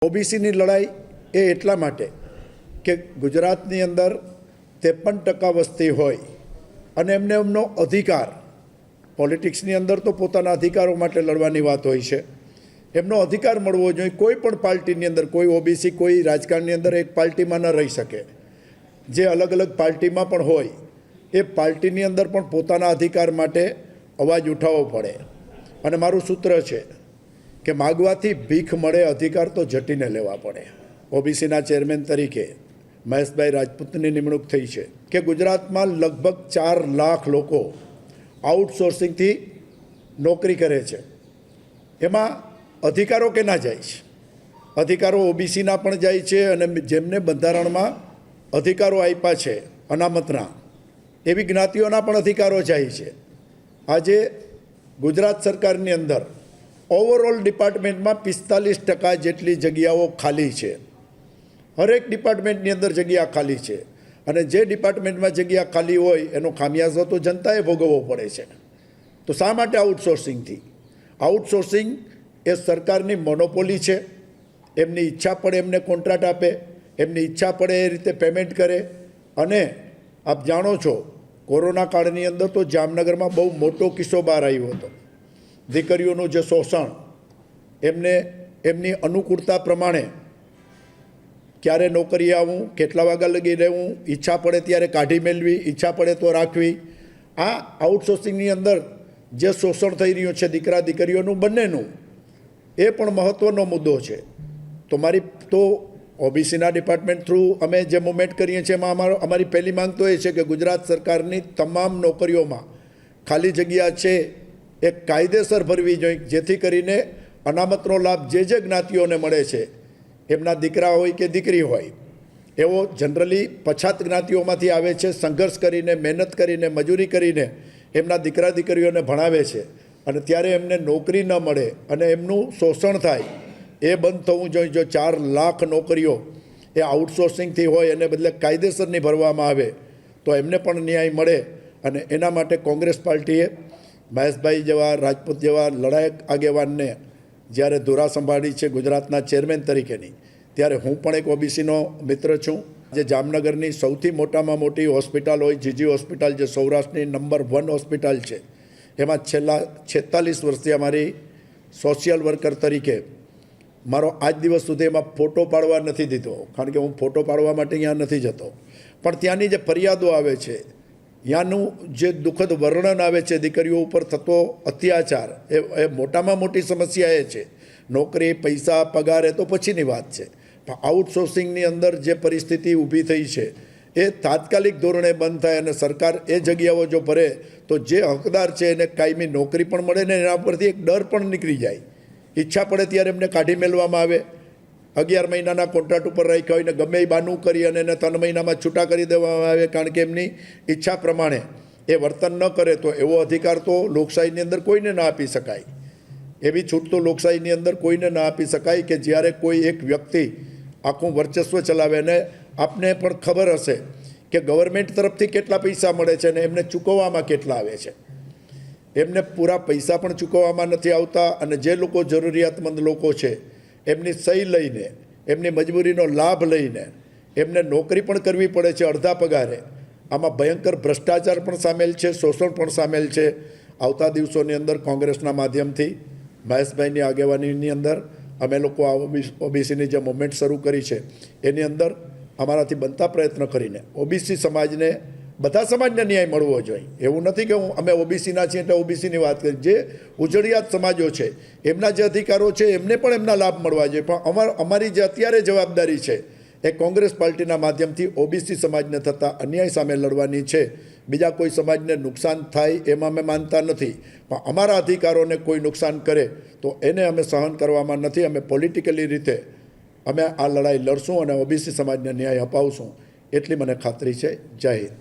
ઓબીસીની લડાઈ એ એટલા માટે કે ગુજરાતની અંદર 53% વસ્તી હોય અને એમને એમનો અધિકાર, પોલિટિક્સની અંદર તો પોતાના અધિકારો માટે લડવાની વાત હોય છે, એમનો અધિકાર મળવો જોઈએ. કોઈ પણ પાર્ટીની અંદર કોઈ ઓબીસી કોઈ રાજકારણની અંદર એક પાર્ટીમાં ન રહી શકે. જે અલગ અલગ પાર્ટીમાં પણ હોય એ પાર્ટીની અંદર પણ પોતાના અધિકાર માટે અવાજ ઉઠાવવો પડે. અને મારું સૂત્ર છે કે માગવાથી ભીખ મળે, અધિકાર તો ઝટીને લેવા પડે. ઓબીસીના ચેરમેન તરીકે મહેશભાઈ રાજપૂતની નિમણૂક થઈ છે કે ગુજરાતમાં લગભગ 4 લાખ લોકો આઉટસોર્સિંગથી નોકરી કરે છે. એમાં અધિકારો કેના જાય છે? અધિકારો ઓબીસીના પણ જાય છે અને જેમને બંધારણમાં અધિકારો આપ્યા છે અનામતના, એવી જ્ઞાતિઓના પણ અધિકારો જાય છે. આજે ગુજરાત સરકારની અંદર ઓવરઓલ ડિપાર્ટમેન્ટમાં 45% જેટલી જગ્યાઓ ખાલી છે. હરેક ડિપાર્ટમેન્ટની અંદર જગ્યા ખાલી છે અને જે ડિપાર્ટમેન્ટમાં જગ્યા ખાલી હોય એનો ખામિયાજો તો જનતાએ ભોગવવો પડે છે. તો શા માટે આઉટસોર્સિંગથી? આઉટસોર્સિંગ એ સરકારની મોનોપોલી છે. એમની ઈચ્છા પડે એમને કોન્ટ્રાક્ટ આપે, એમની ઈચ્છા પડે એ રીતે પેમેન્ટ કરે. અને આપ જાણો છો કોરોના કાળની અંદર તો જામનગરમાં બહુ મોટો કિસ્સો બહાર આવ્યો હતો. દીકરીઓનું જે શોષણ, એમને એમની અનુકૂળતા પ્રમાણે ક્યારે નોકરી આવું, કેટલા વાગ્યા લગી રહેવું, ઈચ્છા પડે ત્યારે કાઢી મેળવી, ઈચ્છા પડે તો રાખવી. આ આઉટસોર્સિંગની અંદર જે શોષણ થઈ રહ્યું છે દીકરા દીકરીઓનું બંનેનું, એ પણ મહત્ત્વનો મુદ્દો છે. તો ઓબીસીના ડિપાર્ટમેન્ટ થ્રુ અમે જે મૂવમેન્ટ કરીએ છીએ એમાં અમારી પહેલી માંગ તો એ છે કે ગુજરાત સરકારની તમામ નોકરીઓમાં ખાલી જગ્યા છે એ કાયદેસર ભરવી જોઈએ, જેથી કરીને અનામતનો લાભ જે જ્ઞાતિઓને મળે છે, એમના દીકરા હોય કે દીકરી હોય, એવો જનરલી પછાત જ્ઞાતિઓમાંથી આવે છે, સંઘર્ષ કરીને, મહેનત કરીને, મજૂરી કરીને એમના દીકરા દીકરીઓને ભણાવે છે અને ત્યારે એમને નોકરી ન મળે અને એમનું શોષણ થાય, એ બંધ થવું જોઈએ. જો 4 લાખ નોકરીઓ એ આઉટસોર્સિંગથી હોય એને બદલે કાયદેસરની ભરવામાં આવે તો એમને પણ ન્યાય મળે. અને એના માટે કોંગ્રેસ પાર્ટીએ મહેશભાઈ જેવા, રાજપૂત જેવા લડાયક આગેવાનને જ્યારે ધુરા સંભાળી છે ગુજરાતના ચેરમેન તરીકેની, ત્યારે હું પણ એક ઓબીસીનો મિત્ર છું. જે જામનગરની સૌથી મોટામાં મોટી હોસ્પિટલ હોય, જીજી હોસ્પિટલ, જે સૌરાષ્ટ્રની નંબર 1 હોસ્પિટલ છે, એમાં છેલ્લા 46 વર્ષથી અમારી સોશિયલ વર્કર તરીકે મારો આજ દિવસ સુધી એમાં ફોટો પાડવા નથી દીધો, કારણ કે હું ફોટો પાડવા માટે ત્યાં નથી જતો. પણ ત્યાંની જે ફરિયાદો આવે છે, ત્યાંનું જે દુઃખદ વર્ણન આવે છે, દીકરીઓ ઉપર થતો અત્યાચાર, એ મોટામાં મોટી સમસ્યા એ છે. નોકરી, પૈસા, પગાર એ તો પછીની વાત છે. પણ આઉટસોર્સિંગની અંદર જે પરિસ્થિતિ ઊભી થઈ છે એ તાત્કાલિક ધોરણે બંધ થાય અને સરકાર એ જગ્યાઓ જો ભરે તો જે હકદાર છે એને કાયમી નોકરી પણ મળે ને એના પરથી એક ડર પણ નીકળી જાય. ઈચ્છા પડે ત્યારે એમને કાઢી મેળવામાં આવે. 11 મહિનાના કોન્ટ્રાક્ટ ઉપર રાખ્યા હોય ને ગમે એ બાનું કરી અને એને 3 મહિનામાં છૂટા કરી દેવામાં આવે, કારણ કે એમની ઈચ્છા પ્રમાણે એ વર્તન ન કરે. તો એવો અધિકાર તો લોકશાહીની અંદર કોઈને ના આપી શકાય. એવી છૂટ તો લોકશાહીની અંદર કોઈને ના આપી શકાય કે જ્યારે કોઈ એક વ્યક્તિ આખું વર્ચસ્વ ચલાવે. અને આપને પણ ખબર હશે કે ગવર્મેન્ટ તરફથી કેટલા પૈસા મળે છે અને એમને ચૂકવવામાં કેટલા આવે છે. એમને પૂરા પૈસા પણ ચૂકવવામાં નથી આવતા અને જે લોકો જરૂરિયાતમંદ લોકો છે એમની સહી લઈને, એમની મજબૂરીનો લાભ લઈને એમને નોકરી પણ કરવી પડે છે અડધા પગારે. આમાં ભયંકર ભ્રષ્ટાચાર પણ સામેલ છે, શોષણ પણ સામેલ છે. આવતા દિવસોની અંદર કોંગ્રેસના માધ્યમથી મહેશભાઈની આગેવાનીની અંદર અમે લોકો આ ઓબીસીની જે મૂવમેન્ટ શરૂ કરી છે એની અંદર અમારાથી બનતા પ્રયત્ન કરીને ઓબીસી સમાજને, બધા સમાજને ન્યાય મળવો જોઈએ. એવું નથી કે અમે ઓબીસીના છીએ એટલે ઓબીસીની વાત કરી. જે ઉજળિયાત સમાજો છે એમના જે અધિકારો છે એમને પણ એમના લાભ મળવા જોઈએ. પણ અમારી જે અત્યારે જવાબદારી છે એ કોંગ્રેસ પાર્ટીના માધ્યમથી ઓબીસી સમાજને થતા અન્યાય સામે લડવાની છે. બીજા કોઈ સમાજને નુકસાન થાય એમાં અમે માનતા નથી, પણ અમારા અધિકારોને કોઈ નુકસાન કરે તો એને અમે સહન કરવામાં નથી. અમે પોલિટિકલી રીતે અમે આ લડાઈ લડશું અને ઓબીસી સમાજને ન્યાય અપાવશું, એટલી મને ખાતરી છે. જય હિન્દ.